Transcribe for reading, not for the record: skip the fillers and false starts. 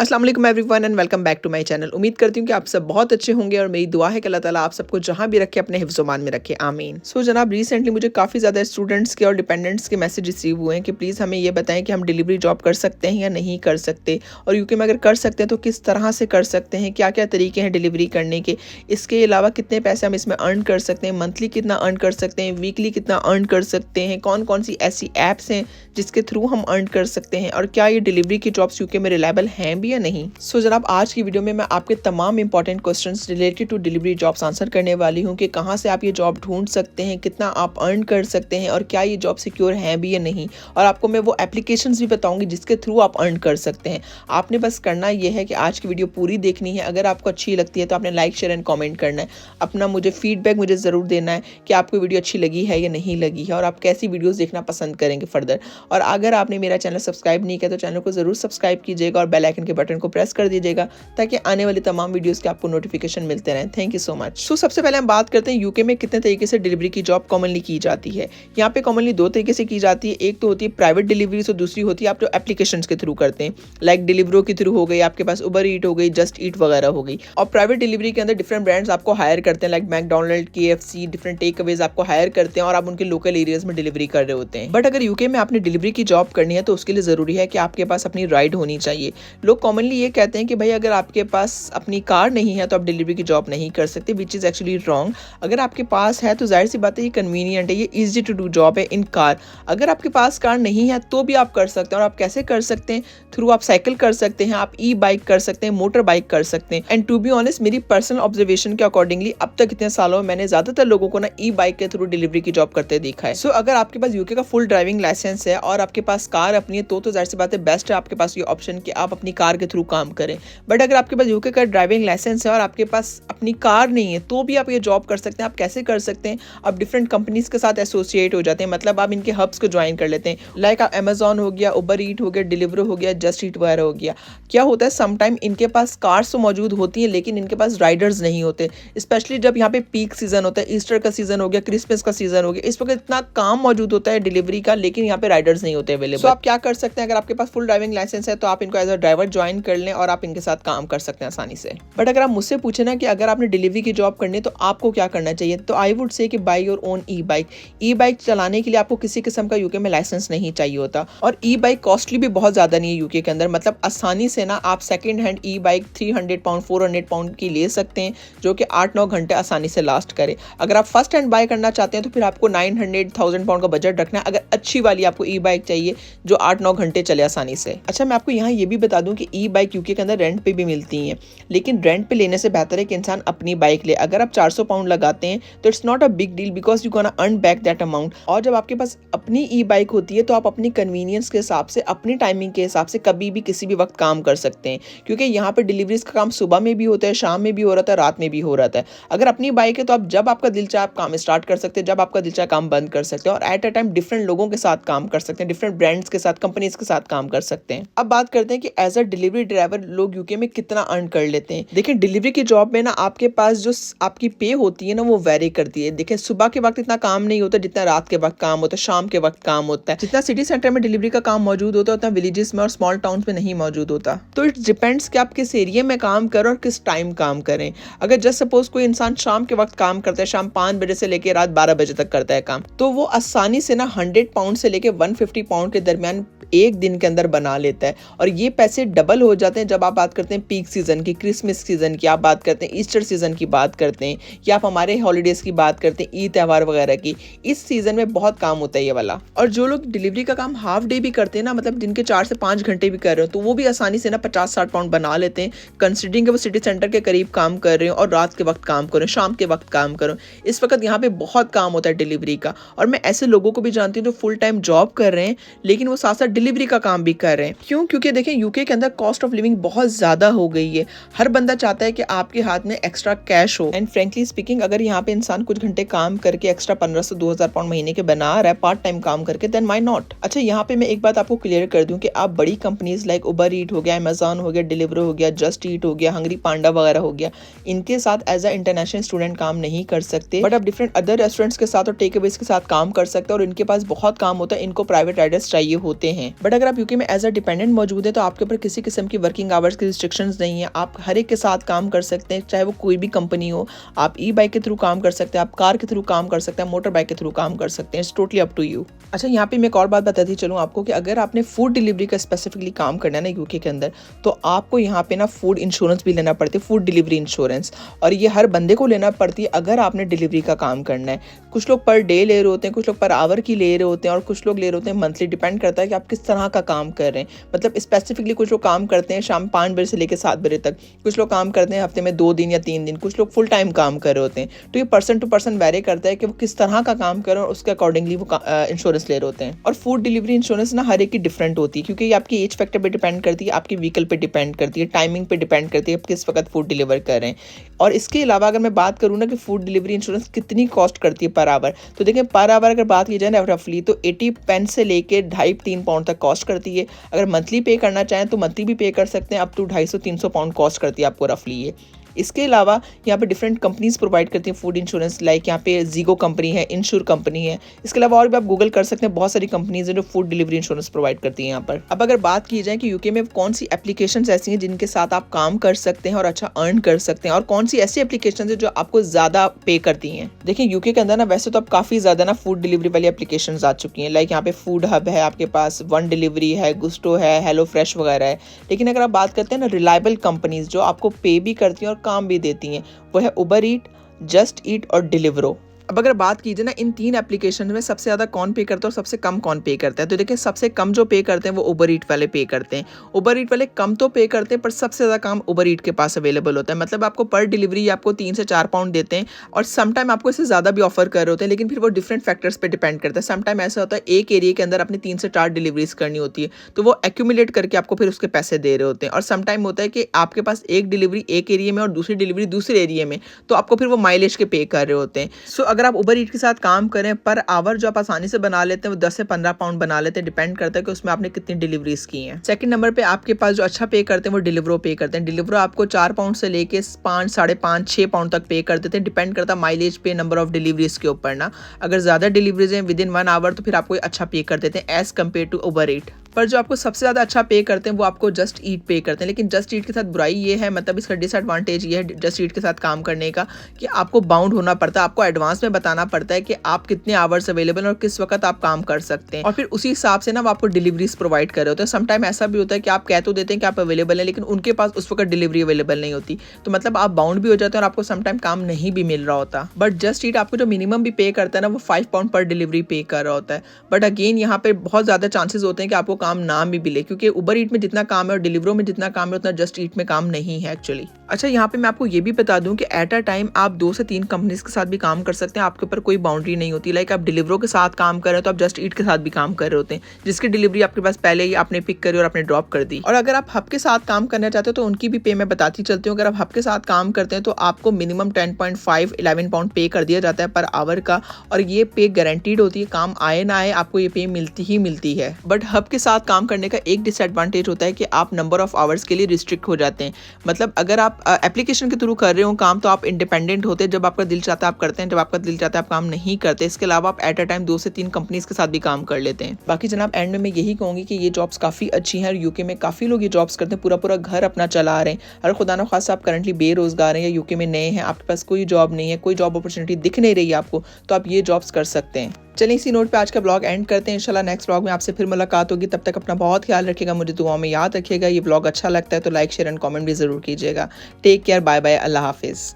अस्सलाम वालेकुम everyone and welcome back to my channel. उम्मीद करती हूँ कि आप सब बहुत अच्छे होंगे और मेरी दुआ है कि अल्लाह ताला आप सबको जहाँ भी रखे अपने हिफ्ज़-ओ-मान में रखे, आमीन। सो जनाब, रिसेंटली मुझे काफ़ी ज़्यादा स्टूडेंट्स के और डिपेंडेंट्स के मैसेज रिसीव हुए हैं कि प्लीज़ हमें ये बताएं कि हम डिलीवरी जॉब कर सकते हैं या नहीं कर सकते, और यूके में अगर कर सकते हैं तो किस तरह से कर सकते हैं, क्या क्या तरीके हैं डिलीवरी करने के, इसके अलावा कितने पैसे हम इसमें अर्न कर सकते हैं, मंथली कितना अर्न कर सकते हैं, वीकली कितना अर्न कर सकते हैं, कौन कौन सी ऐसी ऐप्स हैं जिसके थ्रू हम अर्न कर सकते हैं, और क्या ये डिलीवरी की जॉब्स यूके में रिलायबल हैं भी या नहीं। सो जनाब, आज की वीडियो में मैं आपके तमाम important questions related to delivery jobs answer करने वाली हूँ कि कहाँ से आप ये जॉब ढूंढ सकते हैं, कितना आप अर्न कर सकते हैं, और क्या ये जॉब सिक्योर हैं भी या नहीं। और आपको मैं वो एप्लीकेशंस भी बताऊंगी जिसके थ्रू आप अर्न कर सकते हैं। आपने बस करना ये है कि आज की वीडियो पूरी देखनी है। अगर आपको अच्छी लगती है तो आपने लाइक शेयर एंड कॉमेंट करना है। अपना मुझे फीडबैक मुझे ज़रूर देना है कि आपको वीडियो अच्छी लगी है या नहीं लगी है, और आप कैसी वीडियोज़ देखना पसंद करेंगे फर्दर। और अगर आपने मेरा चैनल सब्सक्राइब नहीं किया तो चैनल को ज़रूर सब्सक्राइब कीजिएगा और बेल आइकन के बटन को प्रेस कर दीजिएगा ताकि आने वाली तमाम वीडियोस के आपको नोटिफिकेशन मिलते रहें। Thank you so much. So सबसे पहले हम बात करते हैं यूके में कितने तरीके से डिलीवरी की जॉब कॉमनली की जाती है। यहाँ पे कॉमनली दो तरीके से की जाती है। एक तो होती है प्राइवेट डिलीवरी, और दूसरी होती है आप जो एप्लीकेशंस के थ्रू करते हैं, लाइक डिलीवरो के थ्रू हो गई, आपके पास उबर ईट हो गई, जस्ट ईट वगैरह हो गई। और प्राइवेट डिलीवरी के अंदर डिफरेंट ब्रांड्स आपको हायर करते हैं, like McDonald, KFC, different takeaways आपको हायर करते हैं और आप उनके लोकल एरियाज में डिलीवरी कर रहे होते हैं। बट अगर यूके में आपने डिलीवरी की जॉब करनी है तो उसके लिए ज़रूरी है कि आपके पास अपनी राइड होनी चाहिए। लोग कॉमनली ये कहते हैं कि भाई अगर आपके पास अपनी कार नहीं है तो आप डिलीवरी की जॉब नहीं कर सकते, विच इज़ एक्चुअली रॉन्ग। अगर आपके पास है तो जाहिर सी बात है ये कन्वीनियंट है, ये ईजी टू डू जॉब है इन कार। अगर आपके पास कार नहीं है तो भी आप कर सकते हैं, और आप कैसे कर सकते हैं? थ्रू आप साइकिल कर सकते हैं, आप ई बाइक कर सकते हैं, मोटर बाइक कर सकते हैं। एंड टू बी ऑनेस्ट, मेरी पर्सनल ऑब्जर्वेशन के अकॉर्डिंगली अब तक इतने सालों में मैंने ज़्यादातर लोगों को ना ई बाइक के थ्रू डिलीवरी की जॉब करते देखा है। सो अगर आपके पास यूके का फुल ड्राइविंग लाइसेंस है और आपके पास कार अपनी है तो जाहिर सी बात है बेस्ट है आपके पास ये ऑप्शन कि आप अपनी कार के थ्रू काम करें। बट अगर आपके पास यूके का ड्राइविंग लाइसेंस है और आपके पास अपनी कार नहीं है तो भी आप ये जॉब कर सकते हैं। आप कैसे कर सकते हैं? आप डिफरेंट कंपनीज के साथ एसोसिएट हो जाते हैं, मतलब आप इनके हब्स को ज्वाइन कर लेते हैं, लाइक आप अमेजॉन हो गया, उबर ईट हो गया, डिलीवरो हो गया, जस्ट ईट वगैरह हो गया। क्या होता है, समटाइम इनके पास कार्स तो मौजूद होती हैं लेकिन इनके पास राइडर्स नहीं होते, स्पेशली जब यहाँ पे पीक सीजन होता है, ईस्टर का सीजन हो गया, क्रिसमस का सीजन हो गया, इस वक्त इतना काम मौजूद होता है डिलीवरी का, लेकिन यहाँ पे राइडर्स नहीं होते अवेलेबल। आप क्या कर सकते हैं, अगर आपके पास फुल ड्राइविंग लाइसेंस है तो आप इनको एज अ ड्राइवर ज्वाइन कर लें और आप इनके साथ काम कर सकते हैं आसानी से। बट अगर आप मुझसे पूछे ना कि अगर आपने डिलीवरी की जॉब करनी है तो आपको क्या करना चाहिए, तो आई वुड से कि by your own E bike. E bike चलाने के लिए आपको किसी किस्म का यूके में लाइसेंस नहीं चाहिए होता, और ई बाइक कॉस्टली भी बहुत ज़्यादा नहीं है यूके के अंदर। मतलब आसानी से ना आप सेकेंड हैंड ई बाइक 300 पाउंड 400 पाउंड की ले सकते हैं, जो कि 8-9 घंटे आसानी से लास्ट करे। अगर आप फर्स्ट हैंड बाय करना चाहते हैं तो फिर आपको 900,000 पाउंड का बजट रखना है, अगर अच्छी वाली आपको ई बाइक चाहिए जो 8-9 घंटे चले आसानी से। अच्छा, मैं आपको यहाँ ये भी बता दूं कि ई बाइक यूके के अंदर रेंट पे भी मिलती हैं, लेकिन रेंट पे लेने से बेहतर है कि इंसान अपनी बाइक ले। अगर आप 400 पाउंड लगाते हैं तो it's not a big deal because you gonna earn back that amount. और जब आपके पास अपनी ई बाइक होती है तो आप अपनी कन्वीनियंस के हिसाब से, अपनी टाइमिंग के हिसाब से कभी भी किसी भी वक्त काम कर सकते हैं, क्योंकि यहाँ पर डिलीवरीज का काम सुबह में भी होता है, शाम में भी हो रहा था, रात में भी हो रहा था। अगर अपनी बाइक है तो आप जब आपका दिल चाहे आप काम स्टार्ट कर सकते हैं, जब आपका दिल चाहे काम बंद कर सकते हैं, और एट अ टाइम डिफरेंट लोगों के साथ काम कर सकते हैं, डिफरेंट ब्रांड्स के साथ, कंपनीज के साथ काम कर सकते हैं। अब बात करते हैं कि एज अ डिलीवरी ड्राइवर लोग यूके में कितना अर्न कर लेते हैं। देखिए, डिलीवरी की जॉब में ना आपके पास जो आपकी पे होती है ना वो वेरी करती है। देखिए, सुबह के वक्त इतना काम नहीं होता जितना रात के वक्त काम होता है, शाम के वक्त काम होता है। जितना सिटी सेंटर में डिलीवरी का काम मौजूद होता है उतना विलेजेस में और स्मॉल टाउन्स में नहीं मौजूद होता। तो इट डिपेंड्स कि आप किस एरिया में काम करें और किस टाइम काम करें। अगर जस्ट सपोज कोई इंसान शाम के वक्त काम करता है, शाम 5 बजे से लेकर रात 12 बजे तक करता है काम, तो वो आसानी से ना 100 पाउंड से लेकर 150 पाउंड के दरमियान एक दिन के अंदर बना लेता है। और ये पैसे डबल हो जाते हैं जब आप बात करते हैं पीक सीजन की, क्रिसमस सीजन की, आप बात करते हैं ईस्टर सीजन की बात करते हैं, या आप हमारे हॉलीडेज की बात करते हैं, ईद त्यौहार वगैरह की। इस सीजन में बहुत काम होता है ये वाला। और जो लोग डिलीवरी का काम हाफ डे भी करते हैं ना, मतलब जिनके 4 से 5 घंटे भी कर रहे हो, तो वो भी आसानी से ना 50-60 पाउंड बना लेते हैं, कंसिडरिंग कि वो सिटी सेंटर के करीब काम कर रहे हो और रात के वक्त काम करो, शाम के वक्त काम करो। इस वक्त यहाँ पे बहुत काम होता है डिलीवरी का, और मैं ऐसे लोगों को भी जानती हूँ जो फुल टाइम जॉब कर रहे हैं लेकिन वो साथ साथ डिलीवरी का काम भी कर रहे हैं। क्यों? क्योंकि देखें, यूके के अंदर कॉस्ट ऑफ लिविंग बहुत ज्यादा हो गई है। हर बंदा चाहता है कि आपके हाथ में एक्स्ट्रा कैश हो। एंड फ्रेंकली स्पीकिंग, अगर यहाँ पे इंसान कुछ घंटे काम करके एक्स्ट्रा 1500 से 2000 पाउंड महीने के बना रहा है पार्ट टाइम काम करके, देन व्हाई नॉट। अच्छा, यहाँ पे मैं एक बात आपको क्लियर कर दूं कि आप बड़ी कंपनीज लाइक उबर ईट हो गया, अमेजॉन हो गया, डिलीवरो हो गया, जस्ट ईट हो गया, हंगरी पांडा वगैरह हो गया, इनके साथ एज अ इंटरनेशनल स्टूडेंट काम नहीं कर सकते। बट आप डिफरेंट अदर रेस्टोरेंट्स के साथ और टेक अवेज के साथ काम कर सकते हैं, और इनके पास बहुत काम होता है, इनको प्राइवेट राइडर्स चाहिए होते हैं। बट अगर आप यूके में एज अ डिपेंडेंट मौजूद है तो आपके ऊपर किसी किस्म की वर्किंग आवर्स की रिस्ट्रिक्शंस नहीं है। आप हर एक के साथ काम कर सकते हैं, चाहे वो कोई भी कंपनी हो। आप ई बाइक के थ्रू काम कर सकते हैं, आप कार के थ्रू काम कर सकते हैं, मोटर बाइक के थ्रू काम कर सकते हैं। It's totally up to you. अच्छा, यहाँ पे मैं एक और बात बताती चलूँ आपको कि अगर आपने फूड डिलीवरी का स्पेसिफिकली काम करना है ना यूके के अंदर, तो आपको यहाँ पे ना फूड इंश्योरेंस भी लेना पड़ती है, फूड डिलीवरी इंश्योरेंस। और ये हर बंदे को लेना पड़ती है अगर आपने डिलीवरी का काम करना है। कुछ लोग पर डे ले रहे होते हैं, कुछ लोग पर आवर की ले रहे होते हैं, और कुछ लोग ले रहे होते हैं मंथली। डिपेंड करता है कि आप किस तरह का काम कर रहे हैं। मतलब स्पेसिफिकली कुछ लोग काम करते हैं शाम 5 बजे से लेकर 7 बजे तक, कुछ लोग काम करते हैं हफ्ते में 2 दिन या 3 दिन, कुछ लोग फुल टाइम काम कर रहे होते हैं। तो ये पर्सन टू पर्सन वेरी करता है कि वो किस तरह का काम कर रहे हैं और उसके अकॉर्डिंगली वो इंश्योरेंस ले रहे होते हैं। और फूड डिलीवरी इंश्योरेंस ना हर एक की डिफरेंट होती है, क्योंकि ये आपकी एज फैक्टर पे डिपेंड करती है, आपकी व्हीकल पे डिपेंड करती है, टाइमिंग पे डिपेंड करती है, आप किस वक्त फूड डिलीवर कर रहे हैं। और इसके अलावा अगर मैं बात करूँ ना कि फूड डिलीवरी इंश्योरेंस कितनी कॉस्ट करती है पर आवर, तो देखें पर आवर अगर बात की जाए ना रफली, तो 80 पेंस से लेके 2.5-3 पाउंड तक कॉस्ट करती है। अगर मंथली पे करना चाहें तो मंथली भी पे कर सकते हैं, अप टू 250-300 पाउंड कॉस्ट करती है आपको रफली ये। इसके अलावा यहाँ पे डिफरेंट कंपनीज प्रोवाइड करती हैं फूड इंश्योरेंस, लाइक यहाँ पे जीगो कंपनी है, इंश्योर कंपनी है। इसके अलावा और भी आप गूगल कर सकते हैं, बहुत सारी कंपनीज हैं जो फूड डिलीवरी इंश्योरेंस प्रोवाइड करती हैं यहाँ पर। अब अगर बात की जाए कि यूके में कौन सी एप्लीकेशंस ऐसी हैं जिनके साथ आप काम कर सकते हैं और अच्छा अर्न कर सकते हैं, और कौन सी ऐसी एप्लीकेशन है जो आपको ज्यादा पे करती हैं। देखिए यूके के अंदर ना वैसे तो अब काफी ज्यादा ना फूड डिलीवरी वाली एप्लीकेशन आ चुकी हैं, लाइक यहाँ पे फूड हब है, आपके पास वन डिलीवरी है, गुस्टो है, हेलो फ्रेश वगैरह है। लेकिन अगर आप बात करते हैं ना रिलायबल कंपनीज जो आपको पे भी करती हैं और काम भी देती हैं, वो है उबर ईट, जस्ट ईट और डिलीवरो। अब अगर बात कीजिए ना इन 3 एप्लीकेशन में सबसे ज़्यादा कौन पे करता है और सबसे कम कौन पे करता है, तो देखिए सबसे कम जो पे करते हैं वो उबर ईट वाले पे करते हैं। उबर ईट वाले कम तो पे करते हैं, पर सबसे ज़्यादा काम उबर ईट के पास अवेलेबल होता है। मतलब आपको पर डिलीवरी आपको 3 से 4 पाउंड देते हैं, और समटाइम आपको इससे ज़्यादा भी ऑफर कर रहे होते हैं, लेकिन फिर वो डिफरेंट फैक्टर्स पर डिपेंड करता है। समटाइम ऐसा होता है एक एरिया के अंदर अपनी 3 से 4 डिलीवरीज करनी होती है, तो वो एक्यूमुलेट करके आपको फिर उसके पैसे दे रहे होते हैं। और समटाइम होता है कि आपके पास एक डिलीवरी एक एरिया में और दूसरी डिलीवरी दूसरे एरिया में, तो आपको फिर वो माइलेज के पे कर रहे होते हैं। सो अगर आप उबर ईट के साथ काम करें, पर आवर जो आप आसानी से बना लेते हैं वो 10 से 15 पाउंड बना लेते हैं। डिपेंड करता है कि उसमें आपने कितनी डिलीवरीज की हैं। सेकंड नंबर पे आपके पास जो अच्छा पे करते हैं वो डिलीवरो पे करते हैं। डिलीवरो आपको 4 पाउंड से लेके 5, 5.5, 6 पाउंड तक पे कर देते हैं। डिपेंड करता है माइलेज पे, नंबर ऑफ डिलीवरीज के ऊपर ना। अगर ज्यादा डिलीवरीज हैं विद इन 1 आवर तो फिर आपको अच्छा पे कर देते हैं एज कम्पेयर टू उबर ईट। पर जो आपको सबसे ज़्यादा अच्छा पे करते हैं वो आपको जस्ट ईट पे करते हैं। लेकिन जस्ट ईट के साथ बुराई ये है, मतलब इसका डिसएडवांटेज ये है जस्ट ईट के साथ काम करने का, कि आपको बाउंड होना पड़ता है, आपको एडवांस में बताना पड़ता है कि आप कितने आवर्स अवेलेबल और किस वक्त आप काम कर सकते हैं, और फिर उसी हिसाब से ना वो आपको डिलीवरीज प्रोवाइड कर रहे होते हैं। समटाइम ऐसा भी होता है कि आप कह तो देते हैं कि आप अवेलेबल हैं, लेकिन उनके पास उस वक्त डिलीवरी अवेलेबल नहीं होती, तो मतलब आप बाउंड भी हो जाते हैं और आपको समटाइम काम नहीं भी मिल रहा होता। बट जस्ट ईट आपको जो मिनिमम भी पे करता है ना वो 5 पाउंड पर डिलीवरी पे कर रहा होता है। बट अगेन यहाँ पे बहुत ज़्यादा चांसेस होते हैं कि आपको काम ना भी मिले, क्योंकि उबर ईट में जितना काम है और डिलीवरो में जितना काम है उतना जस्ट ईट में काम नहीं है एक्चुअली। अच्छा, यहाँ पे मैं आपको ये भी बता दूं कि एट अ टाइम आप 2 से 3 कंपनीज के साथ भी काम कर सकते हैं, आपके ऊपर कोई बाउंड्री नहीं होती। लाइक आप डिलीवरो के साथ काम कर रहे हो तो आप जस्ट ईट के साथ भी काम कर रहे होते हैं, जिसकी डिलीवरी आपके पास पहले ही आपने पिक करी और आपने ड्रॉप कर दी। और अगर आप हब के साथ काम करना चाहते हो तो उनकी भी पे मैं बताती चलती हूँ। अगर आप हब के साथ काम करते हैं तो आपको मिनिमम 10.5-11 पाउंड पे कर दिया जाता है पर आवर का, और ये पे गारंटीड होती है, काम आए ना आए आपको ये पे मिलती ही मिलती है। बट हब के साथ काम करने का एक डिसएडवांटेज होता है कि आप नंबर ऑफ आवर्स के लिए रिस्ट्रिक्ट हो जाते हैं। मतलब अगर आप एप्लीकेशन के थ्रू कर रहे हो काम तो आप इंडिपेंडेंट होते हैं, जब आपका दिल चाहता है आप करते हैं, जब आपका दिल चाहता है आप काम नहीं करते। इसके अलावा आप एट अ टाइम 2 से 3 कंपनीज के साथ भी काम कर लेते हैं। बाकी जनाब एंड में मैं यही कहूंगी कि ये जॉब्स काफ़ी अच्छी हैं और यूके में काफ़ी लोग ये जॉब्स करते हैं, पूरा पूरा घर अपना चला रहे हैं। अगर खुदा न खासा आप करंटली बेरोजगार हैं या यूके में नए हैं, आपके पास कोई जॉब नहीं है, कोई जॉब अपॉर्चुनिटी दिख नहीं रही है आपको, तो आप ये जॉब्स कर सकते हैं। चलिए इसी नोट पे आज का ब्लॉग एंड करते हैं। इंशाल्लाह नेक्स्ट ब्लॉग में आपसे फिर मुलाकात होगी। तब तक अपना बहुत ख्याल रखिएगा, मुझे दुआओं में याद रखिएगा। ये ब्लॉग अच्छा लगता है तो लाइक शेयर एंड कमेंट भी जरूर कीजिएगा। टेक केयर, बाय बाय, अल्लाह हाफिज़।